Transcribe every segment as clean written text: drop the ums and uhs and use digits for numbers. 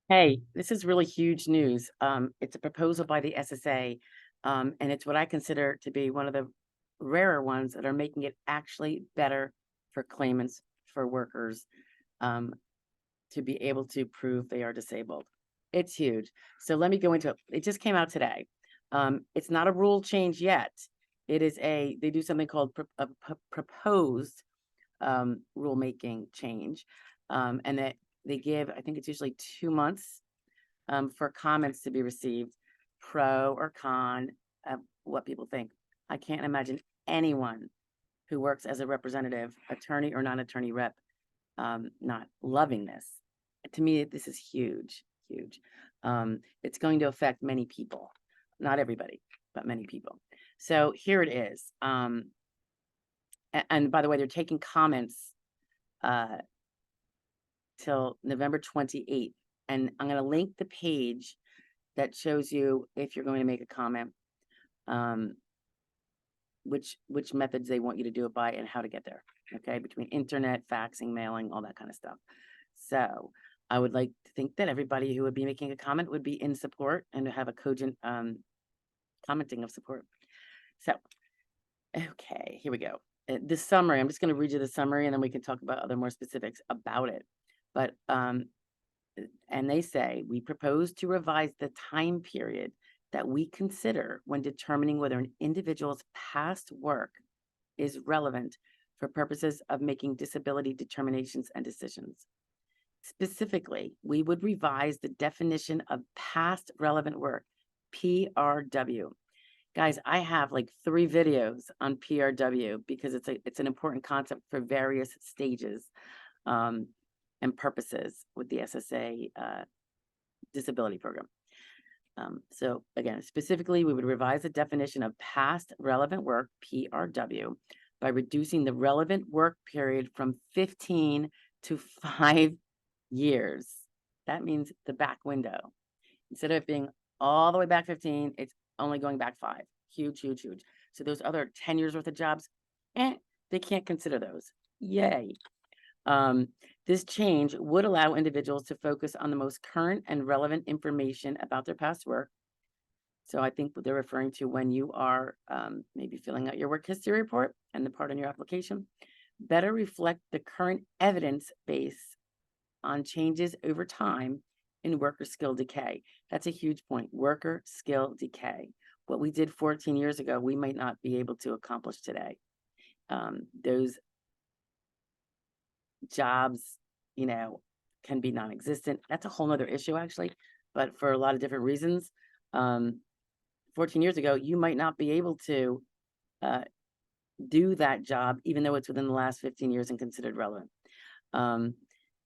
Hey, this is really huge news. It's a proposal by the SSA, and it's what I consider to be one of the rarer ones that are making it actually better for claimants, for workers, um, to be able to prove they are disabled. It's huge. So let me go into it. It just came out today. It's not a rule change yet. They do something called proposed rulemaking change, and that they give, I think it's usually 2 months for comments to be received, pro or con, what people think. I can't imagine anyone who works as a representative, attorney or non-attorney rep, not loving this. To me, this is huge, huge. It's going to affect many people, not everybody, but many people. So here it is. And by the way, they're taking comments uh, till November 28th. And I'm going to link the page that shows you if you're going to make a comment, um, which methods they want you to do it by and how to get there. Okay, between internet, faxing, mailing, all that kind of stuff. So I would like to think that everybody who would be making a comment would be in support and to have a cogent commenting of support. So, okay, here we go. The summary, I'm just going to read you the summary and then we can talk about other more specifics about it. But and they say, we propose to revise the time period that we consider when determining whether an individual's past work is relevant for purposes of making disability determinations and decisions. Specifically, we would revise the definition of past relevant work, PRW. Guys, I have like 3 videos on PRW because it's an important concept for various stages and purposes with the SSA disability program. So again, specifically, we would revise the definition of past relevant work, PRW, by reducing the relevant work period from 15 to 5 years. That means the back window. Instead of it being all the way back 15, it's only going back 5. Huge, huge, huge. So those other 10 years worth of jobs, they can't consider those. Yay. This change would allow individuals to focus on the most current and relevant information about their past work. So I think what they're referring to when you are maybe filling out your work history report and the part on your application, better reflect the current evidence base on changes over time in worker skill decay. That's a huge point. Worker skill decay. What we did 14 years ago, we might not be able to accomplish today. Those jobs, can be non-existent. That's a whole nother issue, actually. But for a lot of different reasons, 14 years ago, you might not be able to do that job, even though it's within the last 15 years and considered relevant.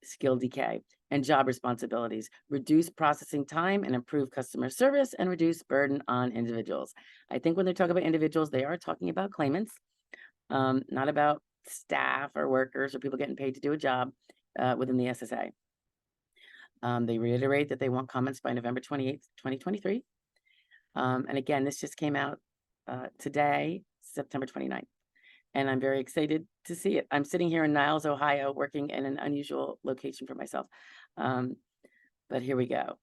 Skill decay and job responsibilities, reduce processing time and improve customer service and reduce burden on individuals. I think when they talk about individuals, they are talking about claimants, not about staff or workers or people getting paid to do a job within the SSA. They reiterate that they want comments by November 28th, 2023. And again, this just came out today, September 29th. And I'm very excited to see it. I'm sitting here in Niles, Ohio, working in an unusual location for myself. But here we go.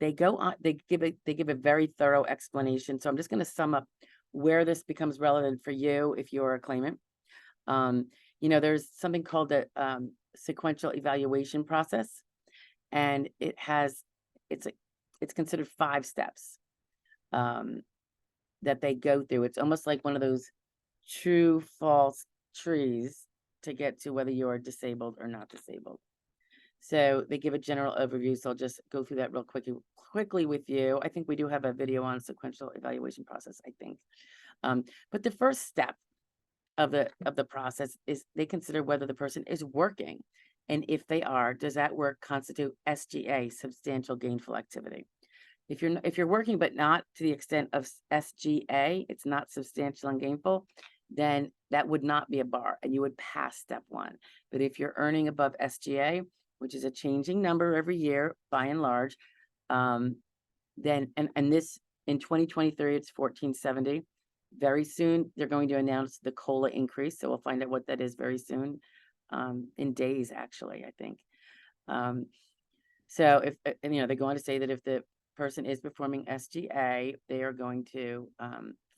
They go on, they give a very thorough explanation. So I'm just going to sum up where this becomes relevant for you if you're a claimant. There's something called the sequential evaluation process, and it's considered 5 steps that they go through. It's almost like one of those true false trees to get to whether you're disabled or not disabled. So they give a general overview. So I'll just go through that real quickly with you. I think we do have a video on sequential evaluation process, I think. But the first step of the process is they consider whether the person is working. And if they are, does that work constitute SGA, substantial gainful activity? If you're working but not to the extent of SGA, it's not substantial and gainful, then that would not be a bar and you would pass step 1. But if you're earning above SGA, which is a changing number every year by and large, then and this in 2023 it's 1470. Very soon they're going to announce the COLA increase, so we'll find out what that is very soon. in days, actually, I think. So if, and, they're going to say that if the person is performing SGA, they are going to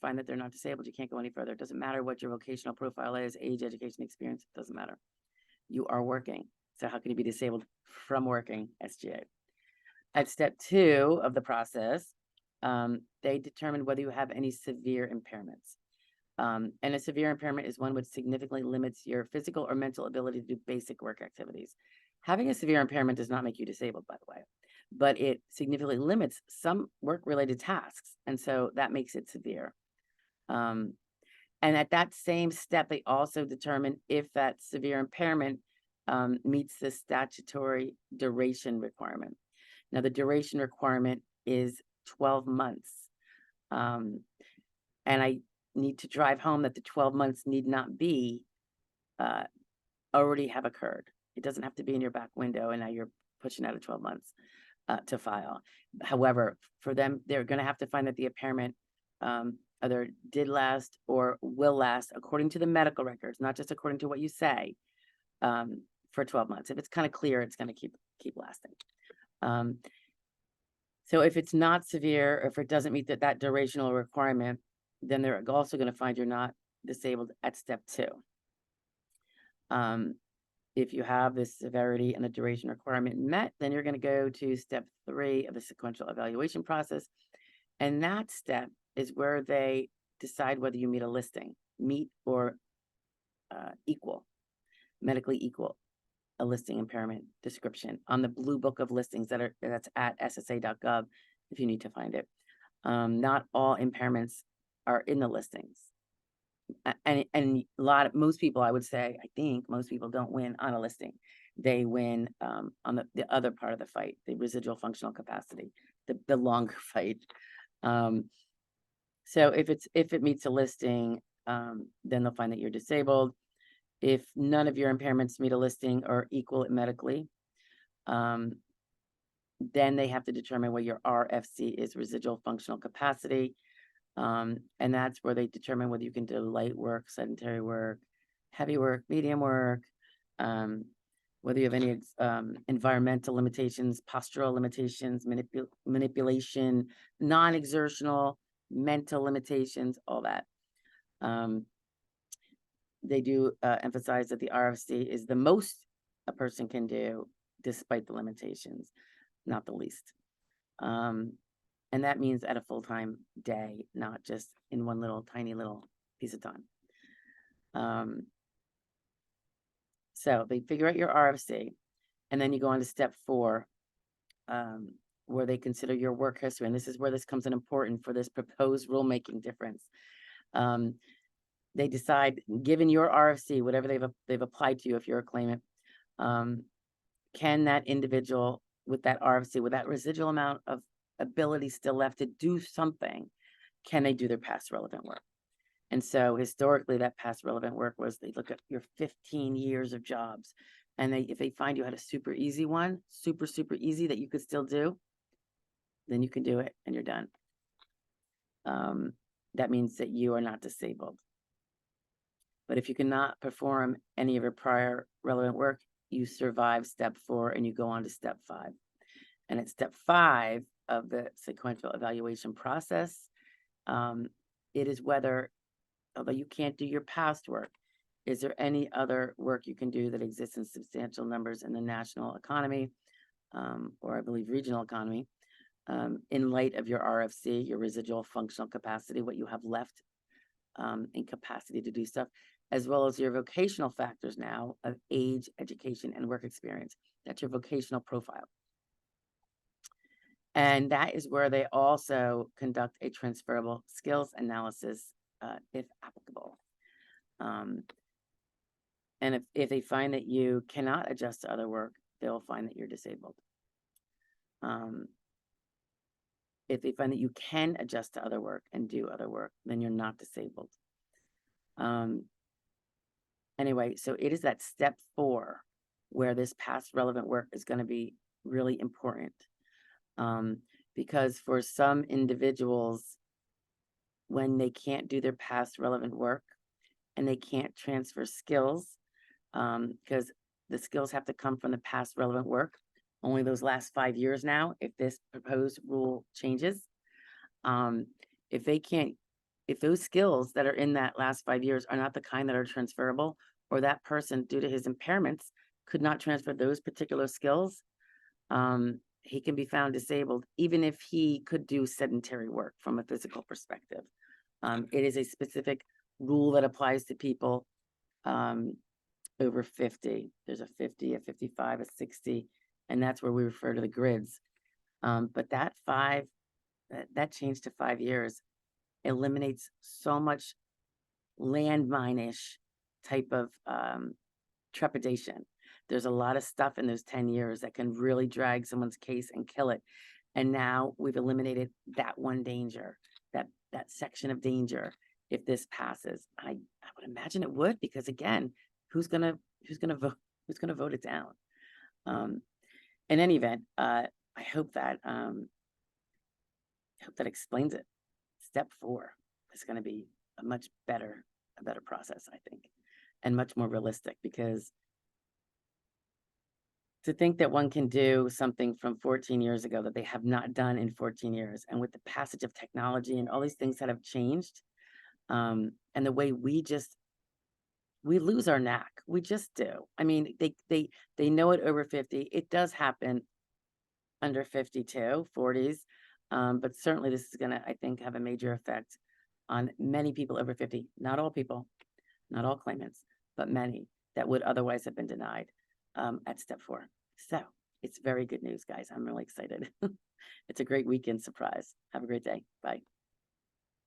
find that they're not disabled. You can't go any further. It doesn't matter what your vocational profile is, age, education, experience, it doesn't matter. You are working. So how can you be disabled from working SGA? At step 2 of the process, they determine whether you have any severe impairments. And a severe impairment is one which significantly limits your physical or mental ability to do basic work activities. Having a severe impairment does not make you disabled, by the way, but it significantly limits some work-related tasks, and so that makes it severe. And at that same step, they also determine if that severe impairment meets the statutory duration requirement. Now, the duration requirement is 12 months. And I need to drive home that the 12 months need not be already have occurred. It doesn't have to be in your back window and now you're pushing out of 12 months to file. However, for them, they're going to have to find that the impairment either did last or will last according to the medical records, not just according to what you say, for 12 months. If it's kind of clear, it's going to keep lasting. So if it's not severe, or if it doesn't meet that durational requirement, then they're also going to find you're not disabled at step 2. If you have the severity and the duration requirement met, then you're going to go to step 3 of the sequential evaluation process. And that step is where they decide whether you meet a listing, meet or equal, medically equal a listing impairment description on the blue book of listings that's at SSA.gov if you need to find it. Not all impairments are in the listings. And most people, I would say, I think most people don't win on a listing. They win on the other part of the fight, the residual functional capacity, the longer fight. So if it meets a listing, then they'll find that you're disabled. If none of your impairments meet a listing or equal it medically, then they have to determine what your RFC is, residual functional capacity. And that's where they determine whether you can do light work, sedentary work, heavy work, medium work, whether you have any environmental limitations, postural limitations, manipulation, non-exertional, mental limitations, all that. They do emphasize that the RFC is the most a person can do despite the limitations, not the least. And that means at a full-time day, not just in one tiny little piece of time. So they figure out your RFC, and then you go on to step 4, where they consider your work history. And this is where this comes in important for this proposed rulemaking difference. They decide, given your RFC, whatever they've applied to you, if you're a claimant, can that individual with that RFC, with that residual amount of ability still left to do something, can they do their past relevant work? And so historically, that past relevant work was they look at your 15 years of jobs, and if they find you had a super easy one, super easy that you could still do, then you can do it and you're done. That means that you are not disabled. But if you cannot perform any of your prior relevant work, you survive step 4 and you go on to step 5. And at step 5 of the sequential evaluation process, it is whether, although you can't do your past work, is there any other work you can do that exists in substantial numbers in the national economy, or I believe regional economy, in light of your RFC, your residual functional capacity, what you have left in capacity to do stuff, as well as your vocational factors now of age, education, and work experience. That's your vocational profile. And that is where they also conduct a transferable skills analysis, if applicable. And if they find that you cannot adjust to other work, they'll find that you're disabled. If they find that you can adjust to other work and do other work, then you're not disabled. Anyway, so it is that step 4 where this past relevant work is going to be really important. Because for some individuals, when they can't do their past relevant work and they can't transfer skills, because the skills have to come from the past relevant work. Only those last 5 years now, if this proposed rule changes. If they can't, if those skills that are in that last 5 years are not the kind that are transferable, or that person, due to his impairments, could not transfer those particular skills, he can be found disabled, even if he could do sedentary work from a physical perspective. It is a specific rule that applies to people over 50. There's a 50, a 55, a 60, and that's where we refer to the grids. But that change to 5 years eliminates so much landmine-ish type of trepidation. There's a lot of stuff in those 10 years that can really drag someone's case and kill it. And now we've eliminated that one danger, that section of danger, if this passes. I would imagine it would, because again, who's gonna vote it down? In any event, I hope that explains it. Step 4 is going to be a much better process, I think, and much more realistic, because to think that one can do something from 14 years ago that they have not done in 14 years, and with the passage of technology and all these things that have changed, and the way we lose our knack. We just do. I mean, they know it over 50. It does happen under 52, 40s. But certainly this is gonna, I think, have a major effect on many people over 50. Not all people, not all claimants, but many that would otherwise have been denied at step 4. So it's very good news, guys. I'm really excited. It's a great weekend surprise. Have a great day. Bye.